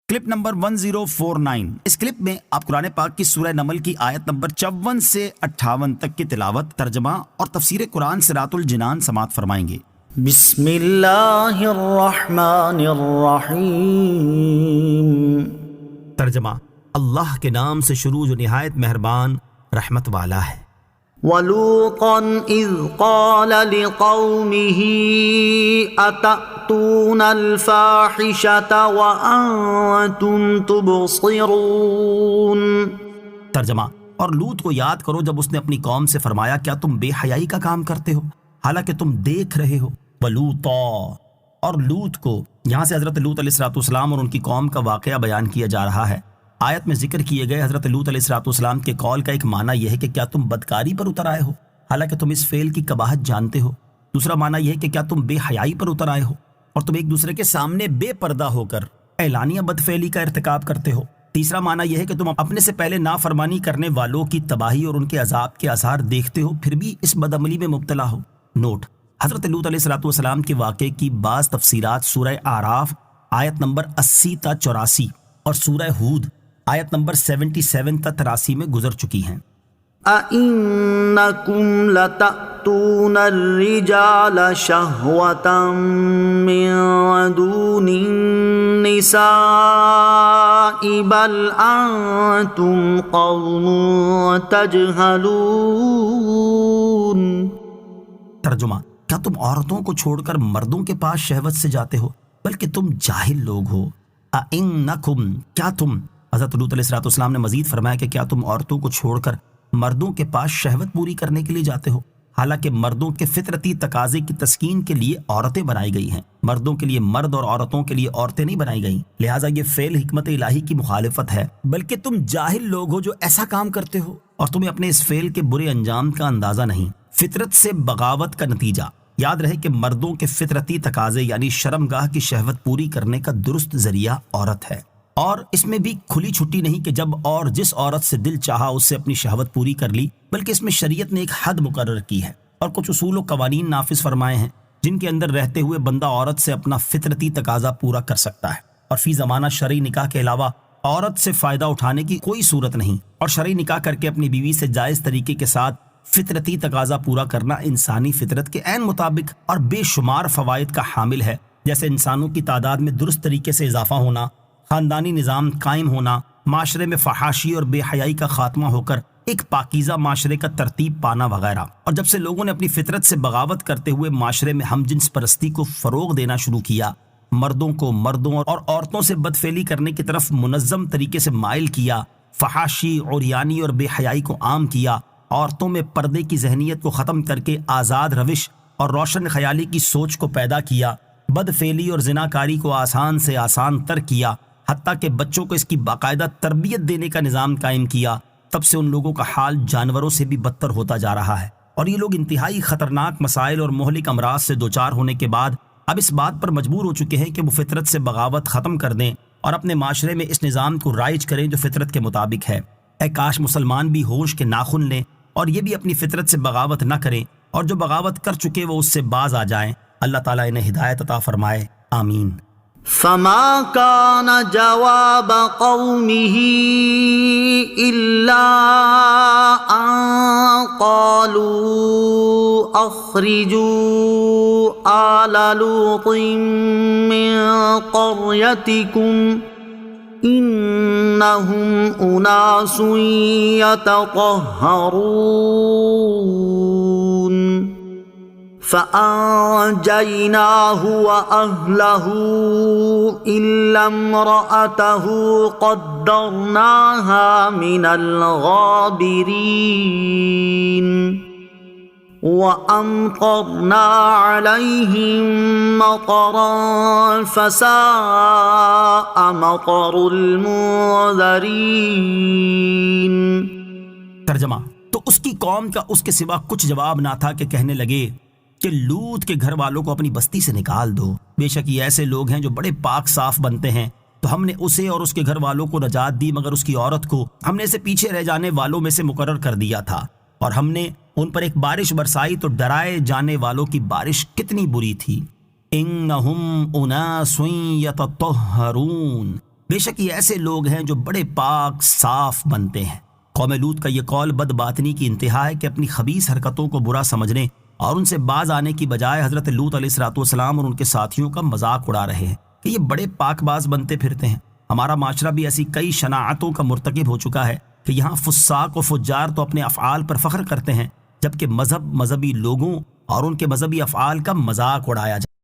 Clip number 1049۔ اس clip میں آپ قرآن پاک کی سورہ نمل کی آیت نمبر 54 سے 58 تک کی تلاوت، ترجمہ اور تفسیر قرآن صراط الجنان سماعت فرمائیں گے۔ بسم اللہ الرحمن الرحیم۔ ترجمہ: اللہ کے نام سے شروع جو نہایت مہربان رحمت والا ہے۔ وَلُوطًا إِذْ قَالَ لِقَوْمِهِ أَتَأْتُونَ الْفَاحِشَةَ وَأَنْتُمْ تُبْصِرُونَ۔ ترجمہ: اور لوط کو یاد کرو جب اس نے اپنی قوم سے فرمایا کیا تم بے حیائی کا کام کرتے ہو حالانکہ تم دیکھ رہے ہو۔ وَلُوطًا، اور لوط کو یہاں سے حضرت لوط علیہ السلام اور ان کی قوم کا واقعہ بیان کیا جا رہا ہے۔ آیت میں ذکر کیے گئے حضرت لوط علیہ السلام کے قول کا ایک معنی یہ ہے کہ کیا تم بدکاری پر اتر آئے ہو حالانکہ تم اس فعل کی قباحت جانتے ہو۔ دوسرا معنی یہ ہے کہ کیا تم بے حیائی پر اتر آئے ہو اور تم ایک دوسرے کے سامنے بے پردہ ہو کر اعلانیہ بدفعلی کا ارتکاب کرتے ہو۔ تیسرا معنی یہ ہے کہ تم اپنے سے پہلے نافرمانی کرنے والوں کی تباہی اور ان کے عذاب کے آثار دیکھتے ہو پھر بھی اس بدعملی میں مبتلا ہو۔ نوٹ: حضرت لوط علیہ السلام کے واقعے کی بعض تفسیرات سورہ اعراف آیت نمبر 80 تا 84 اور سورہ ہود آیت نمبر 77 تا 83 میں گزر چکی ہیں۔ أَإِنَّكُمْ لَتَأْتُونَ الرِّجَالَ شَهْوَةً مِّن دُونِ النِّسَاءِ بَلْ أَنْتُمْ قَوْمٌ تَجْهَلُونَ۔ ترجمہ: کیا تم عورتوں کو چھوڑ کر مردوں کے پاس شہوت سے جاتے ہو بلکہ تم جاہل لوگ ہو۔ اَإِنَّكُمْ، کیا تم، حضرت لوط علیہ السلام نے مزید فرمایا کہ کیا تم عورتوں کو چھوڑ کر مردوں کے پاس شہوت پوری کرنے کے لیے جاتے ہو حالانکہ مردوں کے فطرتی تقاضے کی تسکین کے لیے عورتیں بنائی گئی ہیں، مردوں کے لیے مرد اور عورتوں کے لیے عورتیں نہیں بنائی گئیں، لہٰذا یہ فعل حکمت الہی کی مخالفت ہے، بلکہ تم جاہل لوگ ہو جو ایسا کام کرتے ہو اور تمہیں اپنے اس فعل کے برے انجام کا اندازہ نہیں۔ فطرت سے بغاوت کا نتیجہ۔ یاد رہے کہ مردوں کے فطرتی تقاضے یعنی شرمگاہ کی شہوت پوری کرنے کا درست ذریعہ عورت ہے، اور اس میں بھی کھلی چھٹی نہیں کہ جب اور جس عورت سے دل چاہا اس سے اپنی شہوت پوری کر لی، بلکہ اس میں شریعت نے ایک حد مقرر کی ہے اور کچھ اصول و قوانین نافذ فرمائے ہیں جن کے اندر رہتے ہوئے بندہ عورت سے اپنا فطرتی تقاضا پورا کر سکتا ہے، اور فی زمانہ شرعی نکاح کے علاوہ عورت سے فائدہ اٹھانے کی کوئی صورت نہیں، اور شرعی نکاح کر کے اپنی بیوی سے جائز طریقے کے ساتھ فطرتی تقاضا پورا کرنا انسانی فطرت کے عین مطابق اور بے شمار فوائد کا حامل ہے، جیسے انسانوں کی تعداد میں درست طریقے سے اضافہ ہونا، خاندانی نظام قائم ہونا، معاشرے میں فحاشی اور بے حیائی کا خاتمہ ہو کر ایک پاکیزہ معاشرے کا ترتیب پانا وغیرہ۔ اور جب سے لوگوں نے اپنی فطرت سے بغاوت کرتے ہوئے معاشرے میں ہم جنس پرستی کو فروغ دینا شروع کیا، مردوں کو مردوں اور عورتوں سے بدفعلی کرنے کی طرف منظم طریقے سے مائل کیا، فحاشی، عریانی اور بے حیائی کو عام کیا، عورتوں میں پردے کی ذہنیت کو ختم کر کے آزاد روش اور روشن خیالی کی سوچ کو پیدا کیا، بدفعلی اور زناکاری کو آسان سے آسان تر کیا، حتیٰ کہ بچوں کو اس کی باقاعدہ تربیت دینے کا نظام قائم کیا، تب سے ان لوگوں کا حال جانوروں سے بھی بدتر ہوتا جا رہا ہے، اور یہ لوگ انتہائی خطرناک مسائل اور مہلک امراض سے دوچار ہونے کے بعد اب اس بات پر مجبور ہو چکے ہیں کہ وہ فطرت سے بغاوت ختم کر دیں اور اپنے معاشرے میں اس نظام کو رائج کریں جو فطرت کے مطابق ہے۔ اے کاش مسلمان بھی ہوش کے ناخن لیں اور یہ بھی اپنی فطرت سے بغاوت نہ کریں، اور جو بغاوت کر چکے وہ اس سے باز آ جائیں۔ اللہ تعالیٰ انہیں ہدایت عطا فرمائے، آمین۔ فما كان جواب قومه إلا أن قالوا أخرجوا آل لوط من قريتكم إنهم أناس يتطهرون۔ فأنجيناه وأهله إلا امرأته قدرناها من الغابرين وأمطرنا عليهم مطرا فساء مطر المنذرين۔ ترجمہ: تو اس کی قوم کا اس کے سوا کچھ جواب نہ تھا کہ کہنے لگے کہ لوط کے گھر والوں کو اپنی بستی سے نکال دو، بے شک یہ ایسے لوگ ہیں جو بڑے پاک صاف بنتے ہیں، تو ہم نے اسے اور اس کے گھر والوں کو نجات دی مگر اس کی عورت کو ہم نے اسے پیچھے رہ جانے والوں میں سے مقرر کر دیا تھا، اور ہم نے ان پر ایک بارش برسائی تو ڈرائے جانے والوں کی بارش کتنی بری تھی۔ انہم اناس یتطہرون، بے شک یہ ایسے لوگ ہیں جو بڑے پاک صاف بنتے ہیں۔ قوم لوط کا یہ قول بد باطنی کی انتہا ہے کہ اپنی خبیث حرکتوں کو برا سمجھنے اور ان سے باز آنے کی بجائے حضرت لوط علیہ الصلوۃ والسلام اور ان کے ساتھیوں کا مذاق اڑا رہے ہیں کہ یہ بڑے پاک باز بنتے پھرتے ہیں۔ ہمارا معاشرہ بھی ایسی کئی شناعتوں کا مرتکب ہو چکا ہے کہ یہاں فساق و فجار تو اپنے افعال پر فخر کرتے ہیں، جبکہ مذہبی لوگوں اور ان کے مذہبی افعال کا مذاق اڑایا جائے۔